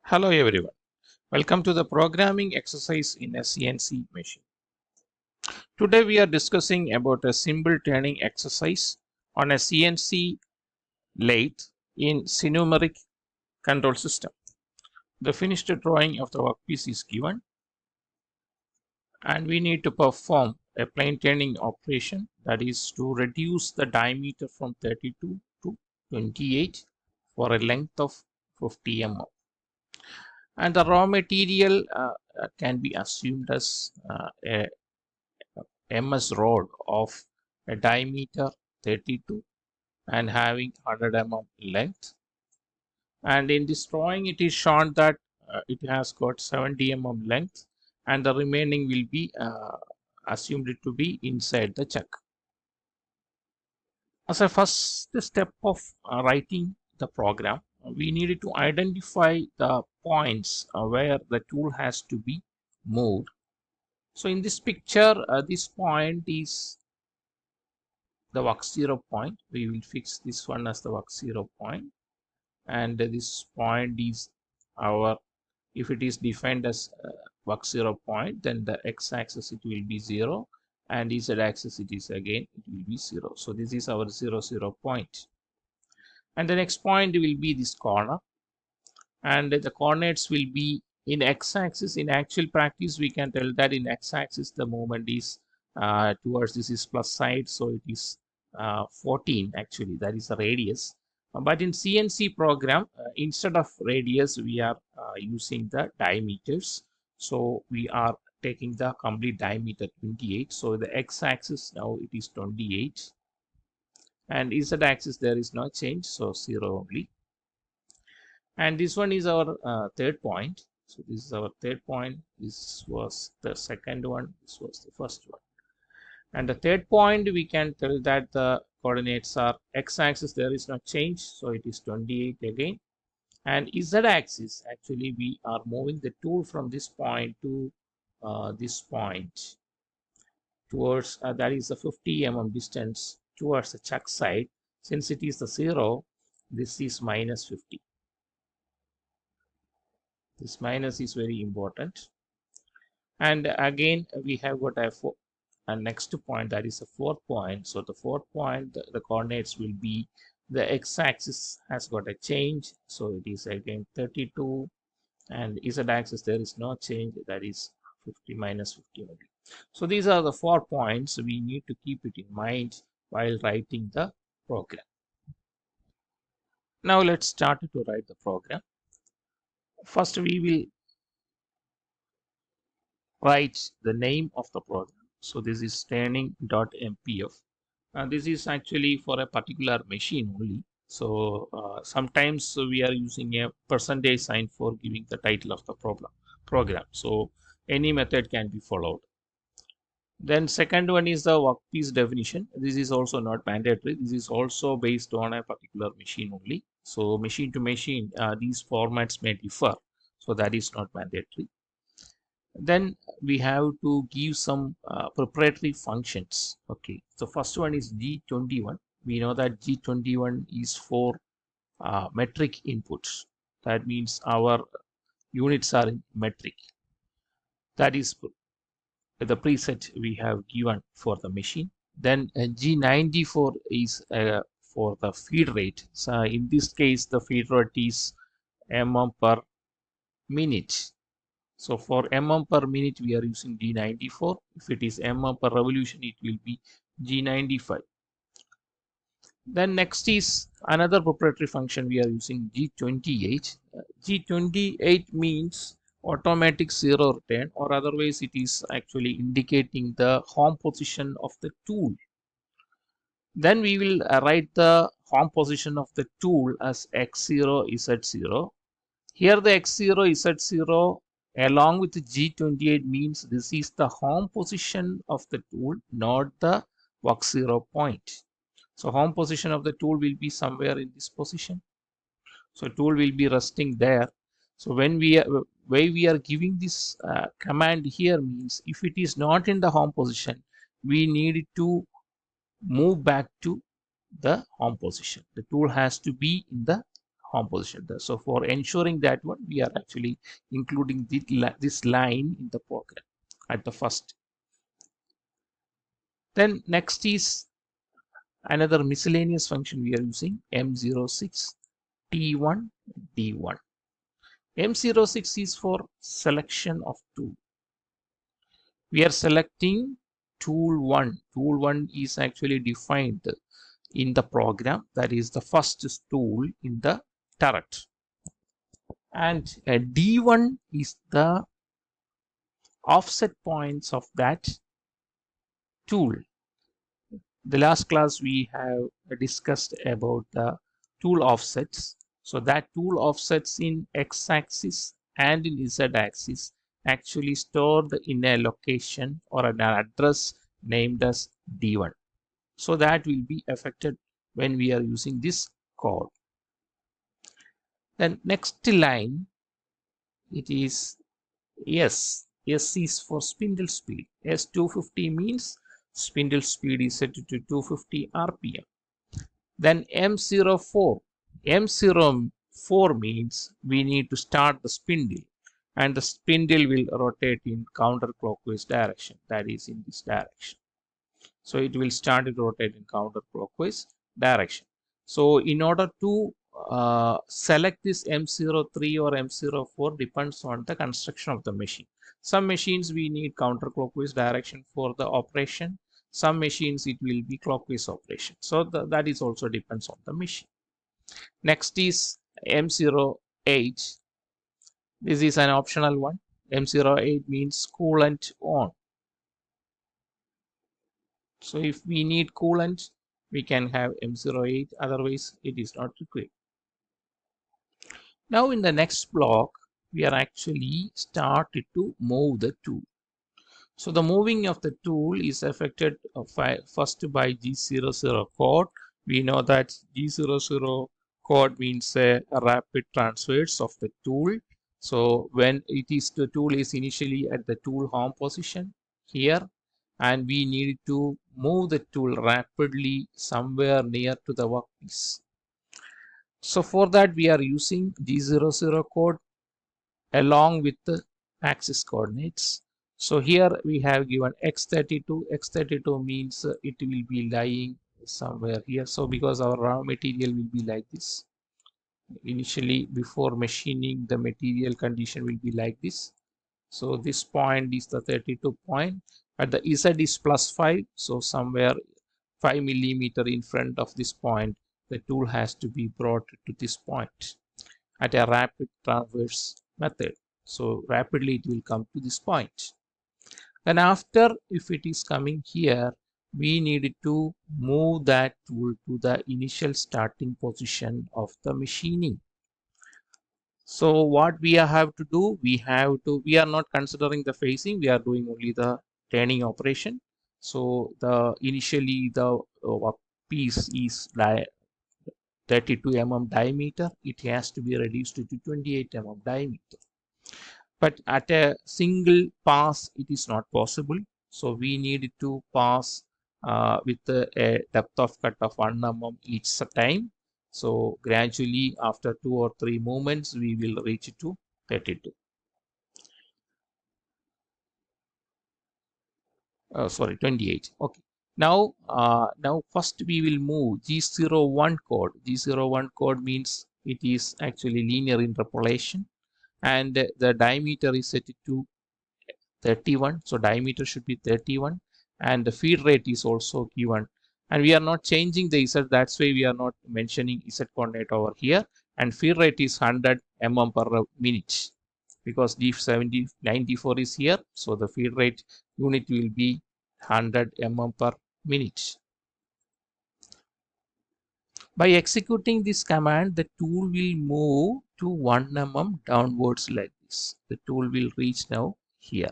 Hello everyone. Welcome to the programming exercise in a CNC machine. Today we are discussing about a simple turning exercise on a CNC lathe in numeric control system. The finished drawing of the workpiece is given and we need to perform a plane turning operation, that is to reduce the diameter from 32 to 28 for a length of 50 mm. And the raw material can be assumed as a MS rod of a diameter 32 and having 100 mm length. And in this drawing it is shown that it has got 70 mm length and the remaining will be assumed to be inside the chuck. As a first step of writing the program, we needed to identify the points where the tool has to be moved. So in this picture, this point is the work 0 point. We will fix this one as the work 0 point, and this point is our, if it is defined as work 0 point, then the x-axis it will be 0 and z-axis it is again it will be 0. So this is our 0 0 point, and the next point will be this corner, and the coordinates will be in x-axis. In actual practice we can tell that in x-axis the movement is towards this is plus side, so it is 14 actually, that is the radius. But in CNC program, instead of radius we are using the diameters, so we are taking the complete diameter 28. So the x-axis now it is 28 and z-axis there is no change, so 0 only. And this one is our third point. So this is our third point. This was the second one. This was the first one. And the third point, we can tell that the coordinates are x-axis, there is no change, so it is 28 again. And z-axis, actually we are moving the tool from this point to this point towards that is a 50 mm distance towards the chuck side. Since it is the 0, this is minus 50. This minus is very important. And again we have got a next point, that is a fourth point. So the fourth point, the coordinates will be, the x-axis has got a change, so it is again 32, and z-axis there is no change, that is 50 minus 50 only. So these are the 4 points we need to keep it in mind while writing the program. Now let's start to write the program. First we will write the name of the program. So this is turning.mpf, and this is actually for a particular machine only. So sometimes we are using a percentage sign for giving the title of the program. So any method can be followed. Then second one is the workpiece definition. This is also not mandatory. This is also based on a particular machine only. So machine to machine, these formats may differ. So that is not mandatory. Then we have to give some preparatory functions. Okay, so first one is G21. We know that G21 is for metric inputs. That means our units are in metric. That is the preset we have given for the machine. Then G94 is for the feed rate. So in this case the feed rate is mm per minute. So for mm per minute we are using G94. If it is mm per revolution it will be G95. Then next is another proprietary function we are using, G28. G28 means automatic zero return, or otherwise it is actually indicating the home position of the tool. Then we will write the home position of the tool as x0 z0. Here the x0 z0 along with the G28 means this is the home position of the tool, not the work 0 point. So home position of the tool will be somewhere in this position. So tool will be resting there. So when we are giving this command here means if it is not in the home position, we need to move back to the home position. The tool has to be in the home position there. So for ensuring that one, we are actually including this line in the program at the first. Then next is another miscellaneous function we are using, M06 T1 D1. M06 is for selection of tool. We are selecting tool 1. Tool 1 is actually defined in the program. That is the first tool in the turret. And D1 is the offset points of that tool. The last class we have discussed about the tool offsets. So that tool offsets in x-axis and in z-axis actually stored in a location or an address named as D1. So that will be affected when we are using this code. Then next line, it is S. S is for spindle speed. S250 means spindle speed is set to 250 RPM. Then M04. M04 means we need to start the spindle, and the spindle will rotate in counterclockwise direction, that is in this direction. So it will start to rotate in counterclockwise direction. So in order to select this M03 or M04 depends on the construction of the machine. Some machines we need counterclockwise direction for the operation. Some machines it will be clockwise operation. So that is also depends on the machine. Next is M08. This is an optional one. M08 means coolant on. So if we need coolant, we can have M08, otherwise it is not required. Now in the next block, we are actually started to move the tool. So the moving of the tool is affected first by G00 code. We know that G00 code means a rapid transfers of the tool. So when the tool is initially at the tool home position here, and we need to move the tool rapidly somewhere near to the workpiece. So for that we are using G00 code along with the axis coordinates. So here we have given x32. X32 means it will be lying somewhere here. So because our raw material will be like this. Initially before machining, the material condition will be like this. So this point is the 32 point, but the Z is +5. So somewhere 5 millimeter in front of this point, the tool has to be brought to this point at a rapid transverse method. So rapidly it will come to this point. Then after, if it is coming here, we need to move that tool to the initial starting position of the machining. So what we have to do, we are not considering the facing, we are doing only the turning operation. So initially the piece is 32 mm diameter, it has to be reduced to 28 mm diameter. But at a single pass, it is not possible. So we need to pass with a depth of cut of 1 mm each time. So gradually after 2 or 3 movements, we will reach to 32. Sorry, 28. Okay. Now first we will move G01 code. G01 code means it is actually linear interpolation, and the diameter is set to 31. So diameter should be 31, and the feed rate is also given. And we are not changing the Z. That's why we are not mentioning Z coordinate over here. And feed rate is 100 mm per minute because D7094 is here. So the feed rate unit will be 100 mm per minute. By executing this command, the tool will move to 1 mm downwards like this. The tool will reach now here.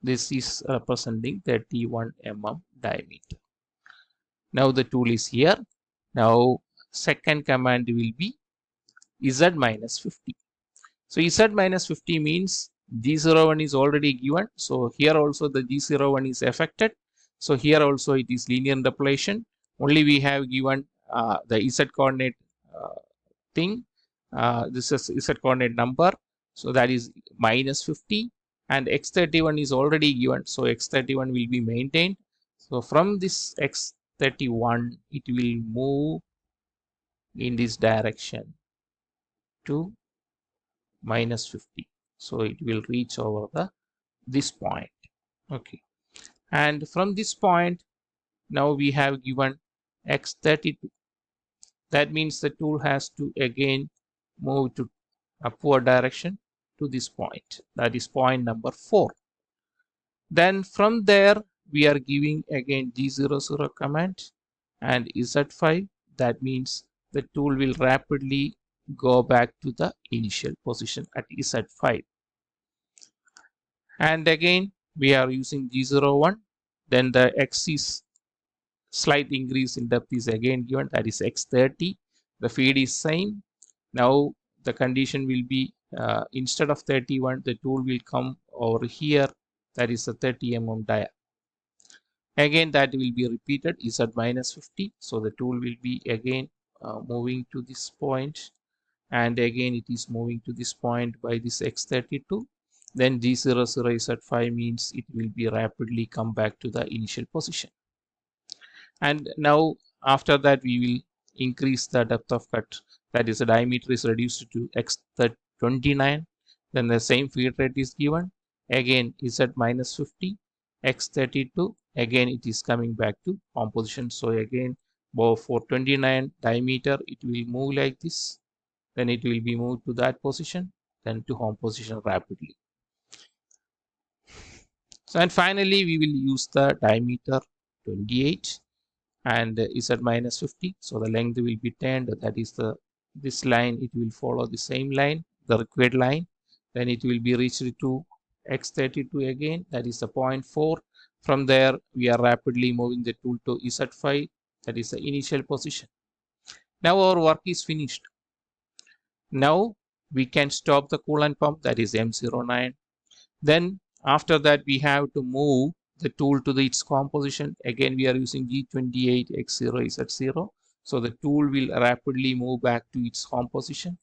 This is representing 31 mm diameter. Now the tool is here. Now second command will be Z minus 50. So Z minus 50 means G01 is already given. So here also the G01 is affected. So here also it is linear interpolation. Only we have given the Z coordinate thing. This is z coordinate number, so that is minus 50, and x31 is already given, so x31 will be maintained. So from this x31 it will move in this direction to minus 50, so it will reach over this point. Okay, and from this point now we have given x32. That means the tool has to again move to upward direction to this point, that is point number 4. Then from there we are giving again G00 command and Z5. That means the tool will rapidly go back to the initial position at Z5. And again we are using G01. Then the X is slight increase in depth is again given, that is x30. The feed is same. Now the condition will be instead of 31, the tool will come over here, that is a 30 mm dia. Again that will be repeated, is at minus 50, so the tool will be again moving to this point, and again it is moving to this point by this x32. Then G00 is at 5 means it will be rapidly come back to the initial position. And now after that we will increase the depth of cut, that is the diameter is reduced to x29. Then the same feed rate is given, again is at minus 50, x32, again it is coming back to home position. So again for 29 diameter it will move like this, then it will be moved to that position, then to home position rapidly. So and finally we will use the diameter 28 and is at minus 50, so the length will be 10, that is this line, it will follow the same line, the required line. Then it will be reached to x32 again, that is the point 4. From there we are rapidly moving the tool to Z5, that is the initial position. Now our work is finished. Now we can stop the coolant pump, that is M09. Then after that we have to move the tool to its composition. Again we are using G28 X0 is at 0, so the tool will rapidly move back to its home position.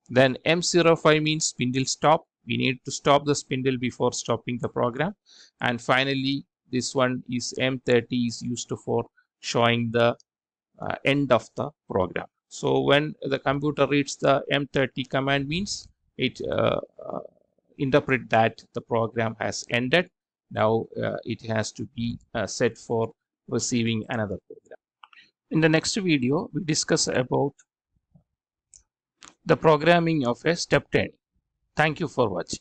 Then M05 means spindle stop, we need to stop the spindle before stopping the program. And finally this one is M30 is used for showing the end of the program. So when the computer reads the M30 command means it interpret that the program has ended. Now it has to be set for receiving another program. In the next video we discuss about the programming of a step turning. Thank you for watching.